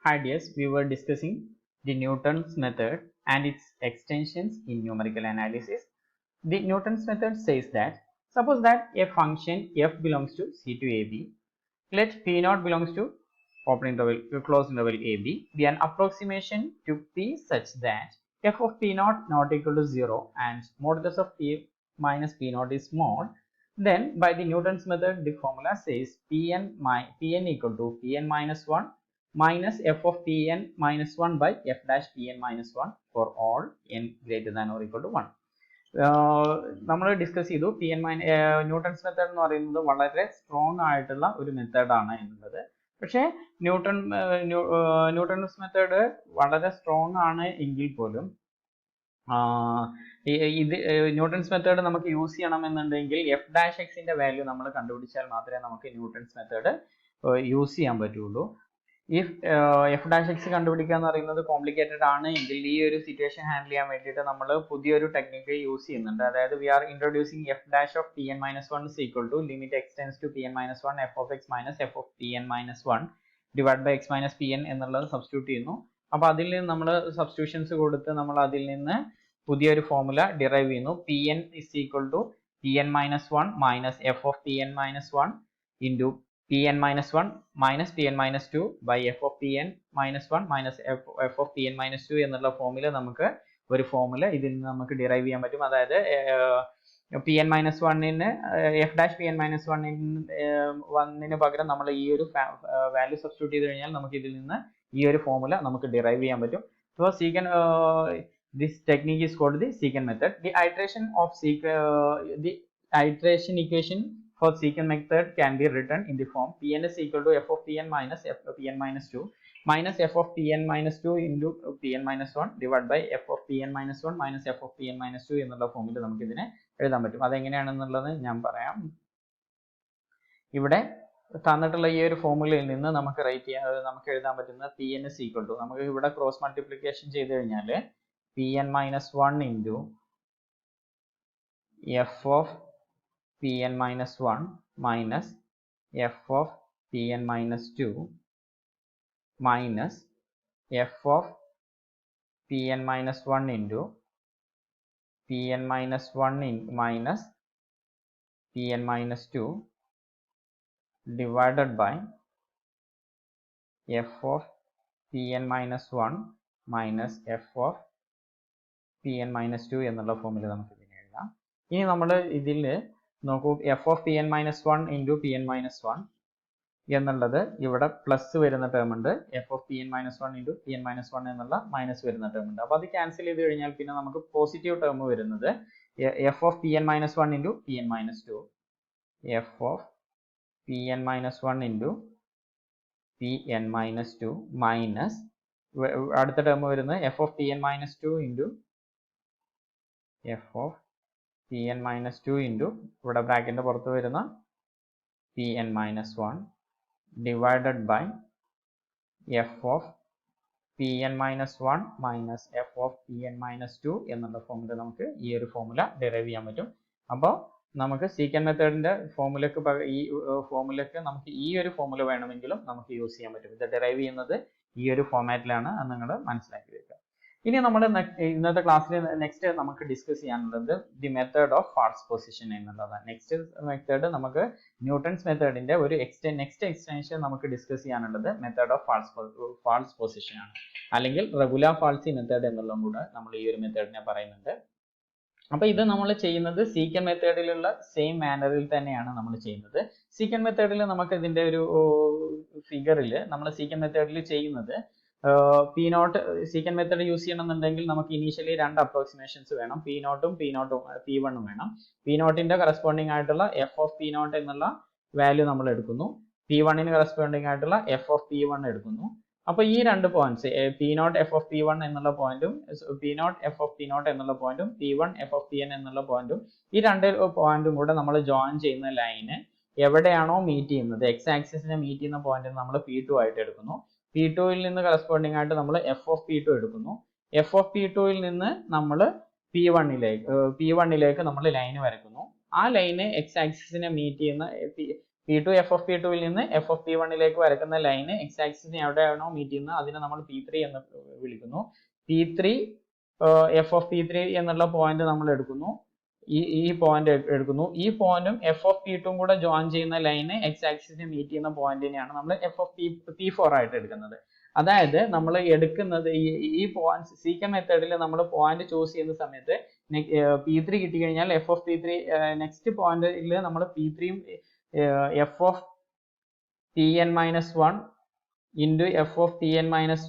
Hi dears, we were discussing the Newton's method and its extensions in numerical analysis. The Newton's method says that suppose that a function f belongs to C to AB, let P naught belongs to open interval, closed interval AB be an approximation to P such that f of P naught not equal to 0 and modulus of P minus P naught is small. Then by the Newton's method, the formula says Pn equal to Pn minus 1 minus f of Pn minus 1 by f dash Pn minus 1 for all n greater than or equal to 1. നമ്മൾ discuss ചെയ്തു Newton's method എന്ന് പറയുന്നത് വളരെ strong ആയിട്ടുള്ള ഒരു മെത്തേഡാണ് എന്നുള്ളത്. പക്ഷേ ന്യൂട്ടൺസ് മെത്തേഡ് വളരെ സ്ട്രോങ് ആണ് എങ്കിൽ പോലും ഇത് ന്യൂട്ടൺസ് മെത്തേഡ് നമുക്ക് യൂസ് ചെയ്യണമെന്നുണ്ടെങ്കിൽ എഫ് ഡാഷ് എക്സിന്റെ വാല്യൂ നമ്മൾ കണ്ടുപിടിച്ചാൽ മാത്രമേ നമുക്ക് ന്യൂട്ടൺസ് മെത്തേഡ് യൂസ് ചെയ്യാൻ പറ്റുള്ളൂ. ഇഫ് എഫ് ഡാഷ് എക്സ് കണ്ടുപിടിക്കുക എന്ന് പറയുന്നത് കോംപ്ലിക്കേറ്റഡ് ആണ് എങ്കിൽ ഈ ഒരു സിറ്റുവേഷൻ ഹാൻഡിൽ ചെയ്യാൻ വേണ്ടിയിട്ട് നമ്മൾ പുതിയൊരു ടെക്നിക്ക് യൂസ് ചെയ്യുന്നുണ്ട്. അതായത് we are introducing F dash of P N minus one is equal to limit X tends to P N minus one F of X minus F of P N minus one divide by X minus P N എന്നുള്ളത് substitute ചെയ്യുന്നു. അപ്പോൾ അതിൽ നിന്ന് നമ്മൾ substitutions കൊടുത്ത് നമ്മൾ അതിൽ നിന്ന് പുതിയൊരു ഫോർമുല ഡിറൈവ് ചെയ്യുന്നു. P N is equal to P N minus one minus F of P N minus one into Pn minus 1 minus Pn minus 2 by f of Pn minus 1 minus f of Pn minus 2 എന്നുള്ള formula നമുക്ക് ഒരു formula ഇതിൽ നിന്ന് നമുക്ക് derive ചെയ്യാൻ പറ്റും. അതായത് Pn minus 1ന് എഫ് ഡാഷ് Pn minus 1ന് പകരം നമ്മൾ ഈ ഒരു വാല്യൂ സബ്സ്റ്റിറ്റ്യൂട്ട് ചെയ്ത് കഴിഞ്ഞാൽ നമുക്ക് ഇതിൽ നിന്ന് ഈ ഒരു ഫോർമുല നമുക്ക് ഡിറൈവ് ചെയ്യാൻ പറ്റും. So this technique is called the secant method. The iteration equation for secant method can be written in the form Pn is equal to f of Pn minus f of Pn minus 2 minus f of Pn minus 2 into Pn minus 1 divided by f of Pn minus 1 minus f of Pn minus 2 എന്നുള്ള ഫോമിൽ നമുക്ക് ഇതിനെ എഴുതാൻ പറ്റും. അതെങ്ങനെയാണെന്നുള്ളത് ഞാൻ പറയാം. ഇവിടെ തന്നിട്ടുള്ള ഈ ഒരു ഫോർമുലയിൽ നിന്ന് നമുക്ക് എഴുതാൻ പറ്റുന്ന Pn is equal to നമുക്ക് ഇവിടെ ക്രോസ് മൾട്ടിപ്ലിക്കേഷൻ ചെയ്ത് കഴിഞ്ഞാൽ Pn minus 1 into f of Pn minus 1 minus f of Pn minus 2 minus f of Pn minus 1 into Pn minus 1 minus Pn minus 2 divided by f of Pn minus 1 minus f of Pn minus 2 എന്നുള്ള ഫോമിൽ നമുക്ക് ഇതിനെ എഴുതാം. ഇനി നമ്മൾ ഇതിൽ നോക്കൂ, F of P N minus one into P N minus one എന്നുള്ളത് ഇവിടെ പ്ലസ് വരുന്ന ടേം ഉണ്ട്. F of P N minus one into P N minus one എന്നുള്ള മൈനസ് വരുന്ന ടേം ഉണ്ട്. അപ്പോൾ അത് ക്യാൻസൽ ചെയ്ത് കഴിഞ്ഞാൽ പിന്നെ നമുക്ക് പോസിറ്റീവ് ടേം വരുന്നത് F of P N minus one into P N minus two F of P N minus one into P N minus two minus അടുത്ത ടേം വരുന്നത് F of P N minus two into F of Pn minus 2 into ഇവിടെ ബ്രാക്കറ്റിന്റെ പുറത്ത് വരുന്ന Pn minus 1 divided by f of Pn minus 1 minus f of Pn minus 2 എന്നുള്ള formula നമുക്ക് ഈ ഒരു formula derive ചെയ്യാൻ പറ്റും. അപ്പോൾ നമുക്ക് secant മെത്തേഡിന്റെ ഫോർമുലക്ക് നമുക്ക് ഈ ഒരു ഫോർമുല വേണമെങ്കിലും നമുക്ക് യൂസ് ചെയ്യാൻ പറ്റും. ഇത് ഡെറൈവ് ചെയ്യുന്നത് ഈ ഒരു ഫോർമാറ്റിലാണ്. അത് നിങ്ങൾ മനസ്സിലാക്കി വെക്കുക. ഇനി നമ്മൾ ഇന്നത്തെ ക്ലാസ്സിൽ നെക്സ്റ്റ് നമുക്ക് ഡിസ്കസ് ചെയ്യാനുള്ളത് the method of false position എന്നുള്ളതാണ്. നെക്സ്റ്റ് മെത്തേഡ് നമുക്ക് ന്യൂട്ടൺസ് മെത്തേഡിന്റെ ഒരു നെക്സ്റ്റ് എക്സ്റ്റൻഷൻ നമുക്ക് ഡിസ്കസ് ചെയ്യാനുള്ളത് മെത്തേഡ് ഓഫ് ഫാൾസ് പൊസിഷൻ ആണ്, അല്ലെങ്കിൽ റെഗുലാർ ഫാൾസി മെത്തേഡ് എന്നുള്ളതും കൂടെ നമ്മൾ ഈ ഒരു മെത്തേഡിനെ പറയുന്നുണ്ട്. അപ്പോൾ ഇത് നമ്മൾ ചെയ്യുന്നത് സീക്കന്റ് മെത്തേഡിലുള്ള സെയിം മാനറിൽ തന്നെയാണ് നമ്മൾ ചെയ്യുന്നത്. സീക്കന്റ് മെത്തേഡിൽ നമുക്ക് ഇതിന്റെ ഒരു ഫിഗറിൽ നമ്മൾ സീക്കന്റ് മെത്തേഡിൽ ചെയ്യുന്നത് P naught secant method use ചെയ്യണമെന്നുണ്ടെങ്കിൽ നമുക്ക് ഇനീഷ്യലി രണ്ട് അപ്രോക്സിമേഷൻസ് വേണം. പി നോട്ടും പി വണ്ണും വേണം. പി നോട്ടിന്റെ കറസ്പോണ്ടിങ് ആയിട്ടുള്ള എഫ് ഓഫ് പി നോട്ട് എന്നുള്ള വാല്യൂ നമ്മൾ എടുക്കുന്നു. പി വണ്ണിന് കറസ്പോണ്ടിങ് ആയിട്ടുള്ള എഫ് ഓഫ് പി വൺ എടുക്കുന്നു. അപ്പോൾ ഈ രണ്ട് points P naught F of P one എന്നുള്ള പോയിന്റും P naught F of P naught എന്നുള്ള പോയിന്റും P one F of P N എന്നുള്ള പോയിന്റും ഈ രണ്ട് പോയിന്റും കൂടെ നമ്മൾ ജോയിൻ ചെയ്യുന്ന ലൈന് എവിടെയാണോ മീറ്റ് ചെയ്യുന്നത്, എക്സ് ആക്സിസിനെ മീറ്റ് ചെയ്യുന്ന പോയിന്റ് നമ്മൾ പി ടു ആയിട്ട് എടുക്കുന്നു. പി ടുവിൽ നിന്ന് കറസ്പോണ്ടിങ് ആയിട്ട് നമ്മൾ എഫ് ഓഫ് പി ടു എടുക്കുന്നു. എഫ് ഓഫ് പി ടുവിൽ നിന്ന് നമ്മൾ പി വണ്ണിലേക്ക് നമ്മൾ ലൈന് വരയ്ക്കുന്നു. ആ ലൈന് എക്സ് ആക്സിസിനെ മീറ്റ് ചെയ്യുന്ന P2 f of P2 ൽ നിന്ന് f of P1 ലേക്ക് വരക്കുന്ന ലൈന് x ആക്സിസിനെ എവിടെയാണോ മീറ്റ് ചെയ്യുന്നത് അതിനെ നമ്മൾ P3 എന്ന് വിളിക്കുന്നു. P3 f of P3 എന്നുള്ള പോയിന്റ് നമ്മൾ എടുക്കുന്നു. ഈ പോയിന്റ് എടുക്കുന്നു. ഈ പോയിന്റും f of P2 കൂടെ ജോയിൻ ചെയ്യുന്ന ലൈന് x ആക്സിസിനെ മീറ്റ് ചെയ്യുന്ന പോയിന്റിനെയാണ് നമ്മൾ f of P4 ആയിട്ട് എടുക്കുന്നത്. അതായത് നമ്മൾ എടുക്കുന്നത് ഈ പോയിന്റ് സീക്കൻ മെത്തേഡിൽ നമ്മൾ പോയിന്റ് ചൂസ് ചെയ്യുന്ന സമയത്ത് P3 കിട്ടി കഴിഞ്ഞാൽ f of P3 നെക്സ്റ്റ് പോയിന്റിൽ നമ്മൾ P3യും f of Pn minus 1 into f of Pn minus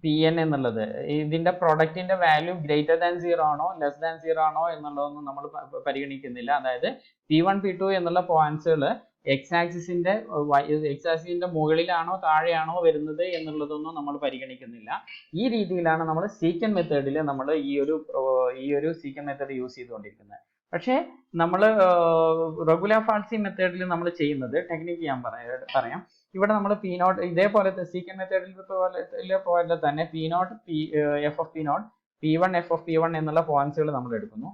Pn എന്നുള്ളത് ഇതിന്റെ പ്രൊഡക്റ്റിന്റെ വാല്യൂ ഗ്രേറ്റർ ദാൻ 0 ആണോ ലെസ് ദാൻ 0 ആണോ എന്നുള്ളതൊന്നും നമ്മൾ പരിഗണിക്കുന്നില്ല. അതായത് P1 P2 എന്നുള്ള പോയിന്റ്സുകൾ x ആക്സിസിന്റെ മുകളിലാണോ താഴെയാണോ വരുന്നത് എന്നുള്ളതൊന്നും നമ്മൾ പരിഗണിക്കുന്നില്ല. ഈ രീതിയിലാണ് നമ്മൾ സീക്കൻ മെത്തേഡിൽ നമ്മൾ ഈ ഒരു സീക്കൻ മെത്തേഡ് യൂസ് ചെയ്തുകൊണ്ടിരിക്കുന്നത്. പക്ഷേ നമ്മൾ റെഗുലർ ഫാൾസി മെത്തേഡിൽ നമ്മൾ ചെയ്യുന്നത് ടെക്നിക്ക് ഞാൻ പറയാം. ഇവിടെ നമ്മൾ പി നോട്ട് ഇതേപോലത്തെ സീക്കൻ മെത്തേഡിൽ പോലെ തന്നെ P naught F of P naught P1 f of P1 എന്നുള്ള പോയിന്റ്സുകൾ നമ്മൾ എടുക്കുന്നു.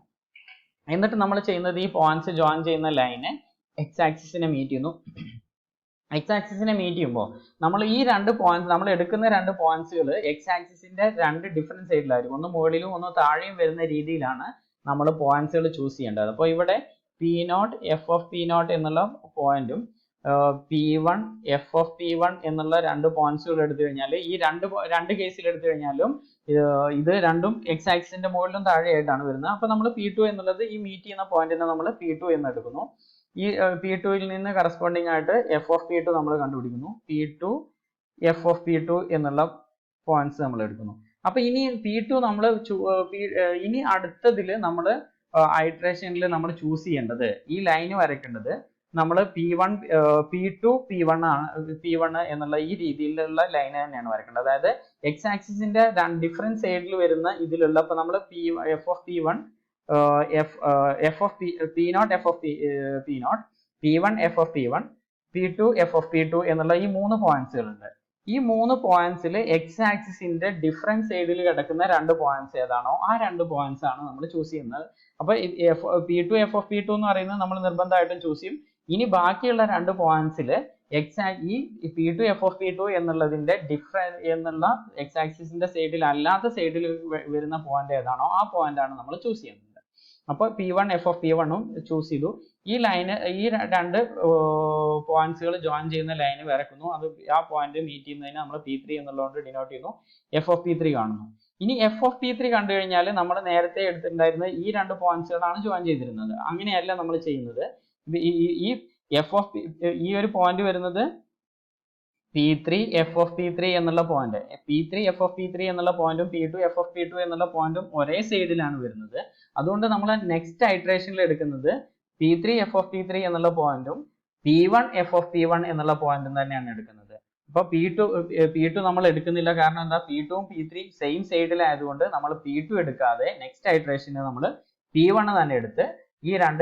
എന്നിട്ട് നമ്മൾ ചെയ്യുന്നത് ഈ പോയിന്റ്സ് ജോയിൻ ചെയ്യുന്ന ലൈന് x ആക്സിസിനെ മീറ്റ് ചെയ്യുന്നു. x ആക്സിസിനെ മീറ്റ് ചെയ്യുമ്പോൾ നമ്മൾ ഈ രണ്ട് പോയിന്റ്സ് നമ്മൾ എടുക്കുന്ന രണ്ട് പോയിന്റ്സുകൾ x ആക്സിസിന്റെ രണ്ട് ഡിഫറെന്റ് സൈഡിലായിരിക്കും. ഒന്ന് മുകളിലും ഒന്ന് താഴെയും വരുന്ന രീതിയിലാണ് നമ്മൾ പോയിന്റ്സുകൾ ചൂസ് ചെയ്യേണ്ടത്. അപ്പോൾ ഇവിടെ P0 f of P0 എന്നുള്ള പോയിന്റും P1 f of P1 എന്നുള്ള രണ്ട് പോയിന്റ്സുകൾ എടുത്തു കഴിഞ്ഞാൽ ഈ രണ്ട് കേസിൽ എടുത്തു കഴിഞ്ഞാലും ഇത് രണ്ടും x ആക്സിസിന്റെ മുകളിലും താഴെയായിട്ടാണ് വരുന്നത്. അപ്പോൾ നമ്മൾ P2 എന്നുള്ളത് ഈ മീറ്റ് ചെയ്യുന്ന പോയിന്റിനെ നമ്മൾ P2 എന്ന് എടുക്കുന്നു. ഈ P2 ൽ നിന്ന് കറസ്പോണ്ടിങ് ആയിട്ട് f of P2 നമ്മൾ കണ്ടുപിടിക്കുന്നു. P2 f of P2 എന്നുള്ള പോയിന്റ്സ് നമ്മൾ എടുക്കുന്നു. അപ്പൊ ഇനി P2 നമ്മൾ ഇനി അടുത്തതിൽ നമ്മൾ ഐട്രേഷനിൽ നമ്മൾ ചൂസ് ചെയ്യേണ്ടത് ഈ ലൈന് വരയ്ക്കേണ്ടത് നമ്മൾ P1 P2 P1 എന്നുള്ള ഈ രീതിയിലുള്ള ലൈൻ തന്നെയാണ് വരയ്ക്കേണ്ടത്. അതായത് x ആക്സിസിന്റെ ഡിഫറെന്റ് സൈഡിൽ വരുന്ന ഇതിലുള്ള ഇപ്പൊ നമ്മൾ f of P1 f of P0 f of P0 P1 f of P1 P2 f of P2 എന്നുള്ള ഈ മൂന്ന് പോയിന്റ്സുകൾ ഉണ്ട്. ഈ മൂന്ന് പോയിന്റ്സിൽ x ആക്സിസിന്റെ ഡിഫറെന്റ് സൈഡിൽ കിടക്കുന്ന രണ്ട് പോയിന്റ്സ് ഏതാണോ ആ രണ്ട് പോയിന്റ്സ് ആണ് നമ്മൾ ചൂസ് ചെയ്യുന്നത്. അപ്പൊ P2 f of P2 എന്ന് പറയുന്നത് നമ്മൾ നിർബന്ധമായിട്ടും ചൂസ് ചെയ്യും. ഇനി ബാക്കിയുള്ള രണ്ട് പോയിന്റ്സിൽ ഈ P2 f of P2 എന്നുള്ളതിന്റെ എന്നുള്ള x ആക്സിസിന്റെ സൈഡിൽ അല്ലാത്ത സൈഡിൽ വരുന്ന പോയിന്റ് ഏതാണോ ആ പോയിന്റ് ആണ് നമ്മൾ ചൂസ് ചെയ്യുന്നത്. അപ്പോൾ P1 f of P1 ഉം ചൂസ് ചെയ്തു. ഈ രണ്ട് പോയിന്റ്സുകൾ ജോയിൻ ചെയ്യുന്ന ലൈന് വരക്കുന്നു. അത് ആ പോയിന്റ് മീറ്റ് ചെയ്യുന്നതിന് നമ്മൾ P3 എന്നുള്ളതുകൊണ്ട് ഡിനോട്ട് ചെയ്യുന്നു. f of P3 കാണുന്നു. ഇനി f of P3 കണ്ടു കഴിഞ്ഞാൽ നമ്മൾ നേരത്തെ എടുത്തിട്ടുണ്ടായിരുന്ന ഈ രണ്ട് പോയിന്റ്സുകളാണ് ജോയിൻ ചെയ്തിരുന്നത്. അങ്ങനെയല്ല നമ്മൾ ചെയ്യുന്നത്. ഈ ഈ ഒരു പോയിന്റ് വരുന്നത് P3 f of P3 എന്നുള്ള point P3 f of P3 എന്നുള്ള പോയിന്റും P2 f of P2 എന്നുള്ള പോയിന്റും ഒരേ സൈഡിലാണ് വരുന്നത്. അതുകൊണ്ട് നമ്മൾ നെക്സ്റ്റ് ഐട്രേഷനിൽ എടുക്കുന്നത് P3 f of P3 എന്നുള്ള പോയിന്റും P1 f of P1 എന്നുള്ള പോയിന്റും തന്നെയാണ് എടുക്കുന്നത്. അപ്പൊ P2 നമ്മൾ എടുക്കുന്നില്ല. കാരണം എന്താ, P2 ഉം P3 സെയിം സൈഡിലായതുകൊണ്ട് നമ്മൾ P2 എടുക്കാതെ നെക്സ്റ്റ് ഐട്രേഷന് നമ്മൾ P1 തന്നെ എടുത്ത് ഈ രണ്ട്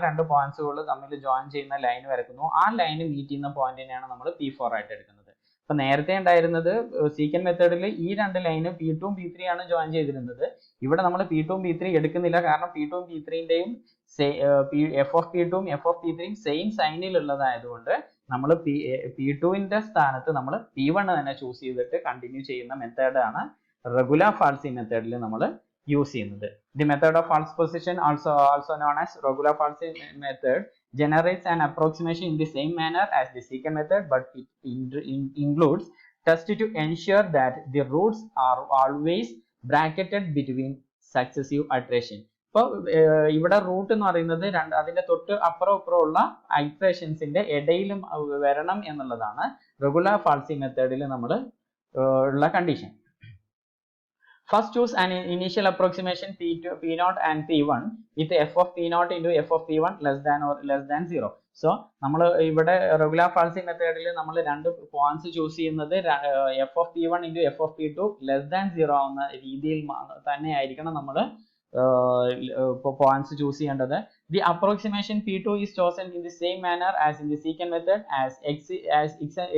രണ്ട് പോയിന്റ്സുകൾ തമ്മിൽ ജോയിൻ ചെയ്യുന്ന ലൈൻ വരക്കുന്നു. ആ ലൈൻ മീറ്റ് ചെയ്യുന്ന പോയിന്റിനെയാണ് നമ്മൾ P4 ആയിട്ട് എടുക്കുന്നത്. അപ്പൊ നേരത്തെ ഉണ്ടായിരുന്നത് സീക്കൻ മെത്തേഡിൽ ഈ രണ്ട് ലൈന് P2 ഉം P3 ആണ് ജോയിൻ ചെയ്തിരുന്നത്. ഇവിടെ നമ്മൾ P2 ഉം P3 എടുക്കുന്നില്ല. കാരണം P2 ഉം P3ന്റെയും f of P2 ഉം f of P3യും സെയിം സൈനിൽ ഉള്ളതായതുകൊണ്ട് നമ്മൾ P2ന്റെ സ്ഥാനത്ത് നമ്മൾ P1 തന്നെ ചൂസ് ചെയ്തിട്ട് കണ്ടിന്യൂ ചെയ്യുന്ന മെത്തേഡാണ് റെഗുലർ ഫാൾസി മെത്തേഡിൽ നമ്മൾ യൂസ് ചെയ്യുന്നത്. The method of false position, also known as regular falsy method, generates an approximation in the same manner as the secant method, but it includes tests to ensure that the roots are always bracketed between successive iteration. അപ്പോൾ ഇവിടെ root എന്ന് പറയുന്നത് അതിന്റെ തൊട്ട് അപ്പുറം ഉള്ള ഐട്രേഷൻസിന്റെ ഇടയിലും വരണം എന്നുള്ളതാണ് റെഗുലർ ഫാൾസി മെത്തേഡിൽ നമ്മൾ ഉള്ള condition. First choose an initial approximation P0 and P1 with f of P0 into f of P1 less than 0. So നമ്മൾ ഇവിടെ റെഗുലർ ഫാൾസി മെത്തേഡിൽ നമ്മൾ രണ്ട് പോയിന്റ്സ് ചൂസ് ചെയ്യുന്നത് f of P1 into f of P2 less than 0 ആവുന്ന രീതിയിൽ തന്നെ ആയിരിക്കണം നമ്മൾ points ചൂസ് ചെയ്യേണ്ടത്. The approximation P2 is chosen in the same manner as in the secant method as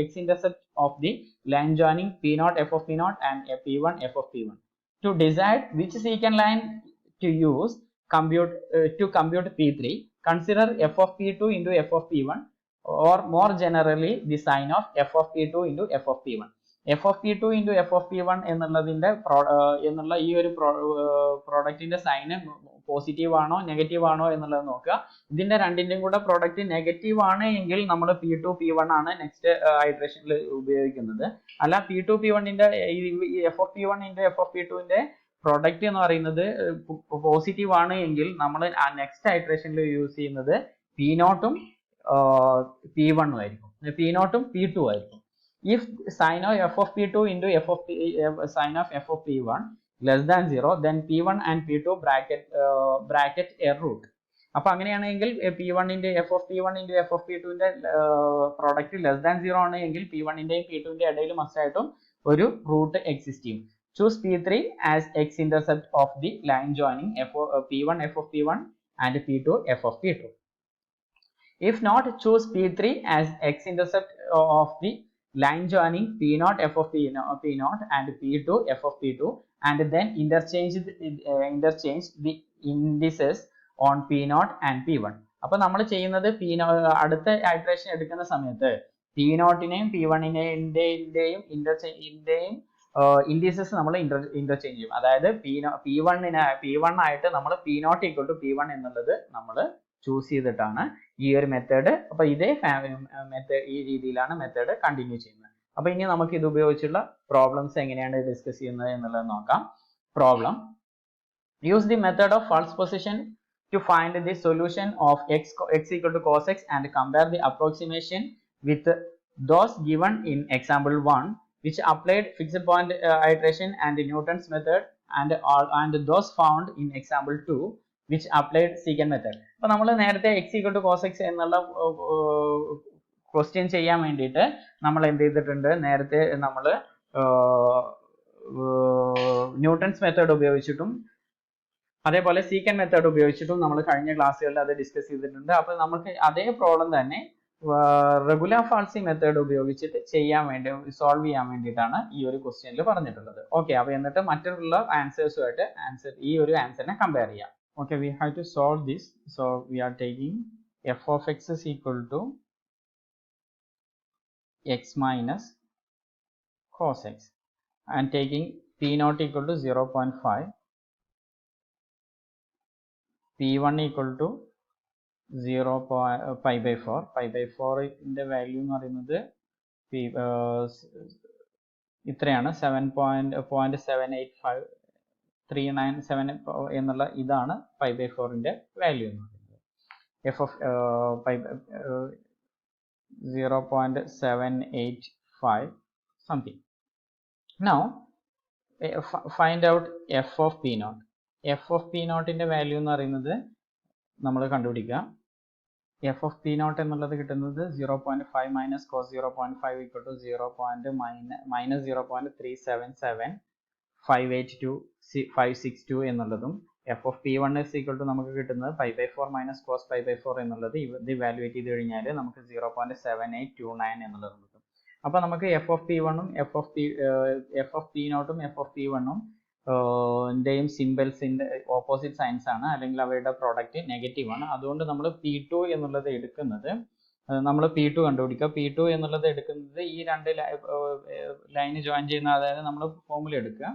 x intercept of the line joining P0 f of P0 and P1 f of P1. To decide which secant line to use to compute P3, consider f of P2 into f of P1 or more generally the sign of f of p2 into f of p1. f of p2 into f of p1 എന്നുള്ളതിന്റെ എന്നുള്ള ഈ ഒരു പ്രോഡക്റ്റിന്റെ sign positive ആണോ negative ആണോ എന്നുള്ളത് നോക്കുക. ഇതിന്റെ രണ്ടിന്റെയും കൂടെ പ്രോഡക്റ്റ് നെഗറ്റീവ് ആണ് എങ്കിൽ നമ്മൾ p2 p1 ആണ് നെക്സ്റ്റ് ഐറ്ററേഷനിൽ ഉപയോഗിക്കുന്നത്. അല്ല p2 p1ന്റെ f of p1 into f of p2 ന്റെ പ്രോഡക്റ്റ് എന്ന് പറയുന്നത് പോസിറ്റീവ് ആണ് എങ്കിൽ നമ്മൾ ആ നെക്സ്റ്റ് ഐറ്ററേഷനിൽ യൂസ് ചെയ്യുന്നത് p0 ഉം p1 ആയിരിക്കും, p0 ഉം p2 ആയിരിക്കും. If sin of f of p2 into sin of f of p1 less than 0, then p1 and p2 bracket a root. അപ്പോൾ അങ്ങനെയാണെങ്കിൽ p1 ന്റെ f of p1 into f of p2 ന്റെ product less than 0 ആണ് എങ്കിൽ p1 ന്റെയും p2 ന്റെ ഇടയിൽ must ആയിട്ടും ഒരു റൂട്ട് എക്സിസ്റ്റ് ചെയ്യും. Choose p3 as x intercept of the line joining p1 f of p1 and p2 f of p2. If not, choose p3 as x intercept of the line joining p0 f of p0 and p2 f of p2, and then interchange the indices on p0 and p1. അപ്പോൾ നമ്മൾ ചെയ്യുന്നത് അടുത്ത iteration എടുക്കുന്ന സമയത്ത് p0നെയും p1ന്റെയും indices നമ്മൾ interchange ചെയ്യും. അതായത് p1 ആയിട്ട് നമ്മൾ p0 equal to p1 എന്നുള്ളത് നമ്മൾ ചൂസ് ചെയ്തിട്ടാണ് ഈ ഒരു മെത്തേഡ്. അപ്പൊ ഇതേ ഈ രീതിയിലാണ് മെത്തേഡ് കണ്ടിന്യൂ ചെയ്യുന്നത്. അപ്പൊ ഇനി നമുക്ക് ഇത് ഉപയോഗിച്ചുള്ള പ്രോബ്ലംസ് എങ്ങനെയാണ് ഡിസ്കസ് ചെയ്യുന്നത് എന്നുള്ളത് നോക്കാം. Problem: use the method of false position to find the solution of x equal to cos x and compare the approximation with those given in example 1, which applied fixed point iteration and Newton's method, and those found in example 2, which applied secant method. അപ്പോൾ നമ്മൾ നേരത്തെ x equal to cos x എന്നുള്ള question ചെയ്യാൻ വേണ്ടിയിട്ട് നമ്മൾ എന്ത് ചെയ്തിട്ടുണ്ട്, നേരത്തെ നമ്മൾ ന്യൂട്ടൺസ് മെത്തേഡ് ഉപയോഗിച്ചിട്ടും അതേപോലെ സീക്കൻഡ് മെത്തേഡ് ഉപയോഗിച്ചിട്ടും നമ്മൾ കഴിഞ്ഞ ക്ലാസ്സുകളിൽ അത് ഡിസ്കസ് ചെയ്തിട്ടുണ്ട്. അപ്പോൾ നമുക്ക് അതേ പ്രോബ്ലം തന്നെ റെഗുലർ ഫാൾസി മെത്തേഡ് ഉപയോഗിച്ചിട്ട് സോൾവ് ചെയ്യാൻ വേണ്ടിയിട്ടാണ് ഈ ഒരു ക്വസ്റ്റ്യനിൽ പറഞ്ഞിട്ടുള്ളത്. ഓക്കെ, അപ്പോൾ എന്നിട്ട് മറ്റുള്ള ആൻസേഴ്സുമായിട്ട് ഈ ഒരു ആൻസറിനെ കമ്പയർ ചെയ്യാം. Okay, we have to solve this. So we are taking F of X is equal to X minus cos X and taking P naught equal to 0.5, p1 equal to 0.pi/4. pi/4 ന്റെ value എന്ന് പറയുന്നത് ഇത്രയാണ്, 7.0785397 എന്നുള്ള ഇതാണ് pi/4 ന്റെ value എന്ന് പറയുന്നത്. f of 0.785 something. Now find out f of p0. f of p0 ന്റെ വാല്യൂ എന്ന് പറയുന്നത് നമ്മൾ കണ്ടുപിടിക്കുക. f of p0 എന്നുള്ളത് കിട്ടുന്നത് 0.5 minus cos 0.5 equal to 0.377582562 എന്നുള്ളതും f of p1 is equal to നമുക്ക് കിട്ടുന്നത് pi/4 minus cos pi/4 എന്നുള്ളത് ഇത് വാല്യൂവേറ്റ് ചെയ്ത് കഴിഞ്ഞാൽ നമുക്ക് 0.7829 എന്നുള്ളത് കിട്ടും. അപ്പോൾ നമുക്ക് f of p1 ഉം f of p0 ഉം f of p1 ഉം ന്റെയും സിംബൽസിന്റെ ഓപ്പോസിറ്റ് സൈൻസ് ആണ്, അല്ലെങ്കിൽ അവയുടെ പ്രോഡക്റ്റ് നെഗറ്റീവ് ആണ്. അതുകൊണ്ട് നമ്മൾ p2 എന്നുള്ളത് എടുക്കുന്നത്, നമ്മൾ p2 കണ്ടുപിടിക്കുക. p2 എന്നുള്ളത് എടുക്കുന്നത് ഈ രണ്ട് ലൈന് ജോയിൻ ചെയ്യുന്ന, അതായത് നമ്മൾ ഫോർമുല എടുക്കുക.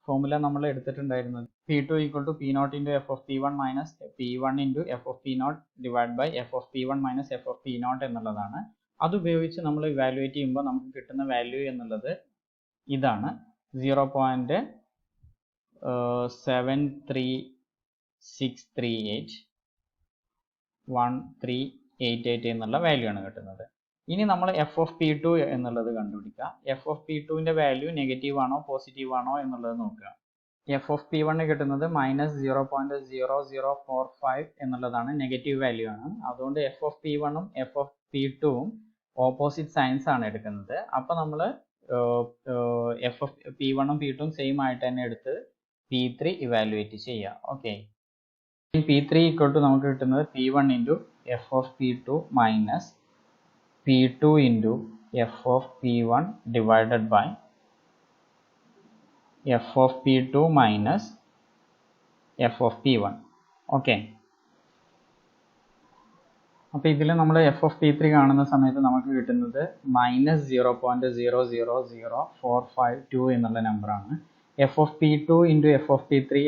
ഫോർമുല നമ്മൾ എടുത്തിട്ടുണ്ടായിരുന്നത് p2 equal to p0 into f of p1 minus p1 into f of p0 divided by f of p1 minus f of p0 എന്നുള്ളതാണ്. അത് ഉപയോഗിച്ച് നമ്മൾ ഇവാലുവേറ്റ് ചെയ്യുമ്പോൾ നമുക്ക് കിട്ടുന്ന വാല്യൂ എന്നുള്ളത് ഇതാണ്, 0.736381388 എന്നുള്ള വാല്യൂ ആണ് കിട്ടുന്നത്. ഇനി നമ്മൾ f of p2 എന്നുള്ളത് കണ്ടുപിടിക്കുക. f of p2 ന്റെ വാല്യൂ നെഗറ്റീവ് ആണോ പോസിറ്റീവ് ആണോ എന്നുള്ളത് നോക്കുക. f of p1 കിട്ടുന്നത് -0.0045 എന്നുള്ളതാണ്, നെഗറ്റീവ് വാല്യൂ ആണ്. അതുകൊണ്ട് f of p1 ഉം f of p2 ഉം ഓപ്പോസിറ്റ് സൈൻസ് ആണ് എടുക്കുന്നത്. അപ്പോൾ നമ്മൾ f of p1 ഉം p2 ഉം സെയിം ആയിട്ട് തന്നെ എടുത്ത് p3 ഇവാലുവേറ്റ് ചെയ്യുക. ഓക്കെ, p3 ഈക്വൽ ടു നമുക്ക് കിട്ടുന്നത് p1 into f of p2 minus p2 into f of p1 divided by f of p2 minus f of p1. Okay, അപ്പോൾ ഇതിൽ നമ്മൾ എഫ് ഓഫ് പി ത്രീ കാണുന്ന സമയത്ത് നമുക്ക് കിട്ടുന്നത് -0.000452 എന്നുള്ള നമ്പറാണ്. F of P two into F of P three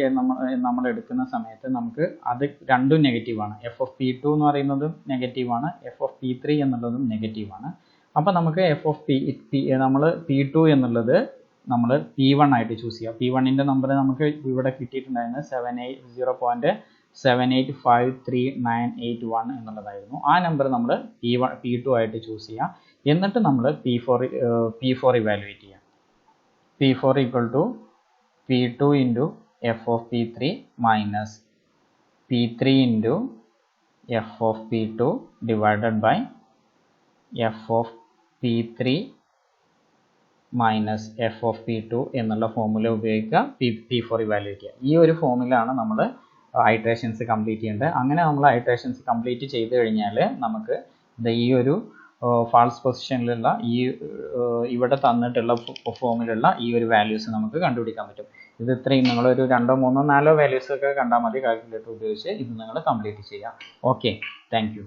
നമ്മൾ എടുക്കുന്ന സമയത്ത് നമുക്ക് അത് രണ്ടും നെഗറ്റീവാണ്. എഫ് ഓഫ് പി ടു എന്ന് പറയുന്നതും നെഗറ്റീവാണ്, എഫ് ഓഫ് പി ത്രീ എന്നുള്ളതും നെഗറ്റീവാണ്. അപ്പോൾ നമുക്ക് എഫ് ഓഫ് നമ്മൾ പി ടു എന്നുള്ളത് നമ്മൾ P1 ആയിട്ട് ചൂസ് ചെയ്യുക. P1ൻ്റെ നമ്പർ നമുക്ക് ഇവിടെ കിട്ടിയിട്ടുണ്ടായിരുന്നത് 780.785391 എന്നുള്ളതായിരുന്നു. ആ നമ്പർ നമ്മൾ P2 ആയിട്ട് ചൂസ് ചെയ്യുക. എന്നിട്ട് നമ്മൾ P4 ഇവാലുവേറ്റ് ചെയ്യുക. P4 equal to P2 into F of P three minus P3 into F of P two divided by F of P three minus F of P two എന്നുള്ള formula ഉപയോഗിക്കുക. P4 evaluate ചെയ്യുക. ഈ ഒരു ഫോർമുലയാണ് നമ്മൾ iterations complete ചെയ്യേണ്ടത്. അങ്ങനെ നമ്മൾ iterations complete ചെയ്ത് കഴിഞ്ഞാൽ നമുക്ക് ഈ ഒരു ഫാൾസ് പൊസിഷനിലുള്ള ഇവിടെ തന്നിട്ടുള്ള ഫോമിലുള്ള ഈ ഒരു വാല്യൂസ് നമുക്ക് കണ്ടുപിടിക്കാൻ പറ്റും. ഇത് ഇത്രയും നിങ്ങളൊരു 2, 3, 4 വാല്യൂസ് ഒക്കെ കണ്ടാൽ മതി. കാൽക്കുലേറ്റർ ഉപയോഗിച്ച് ഇത് നിങ്ങൾ കംപ്ലീറ്റ് ചെയ്യുക. Okay, thank you.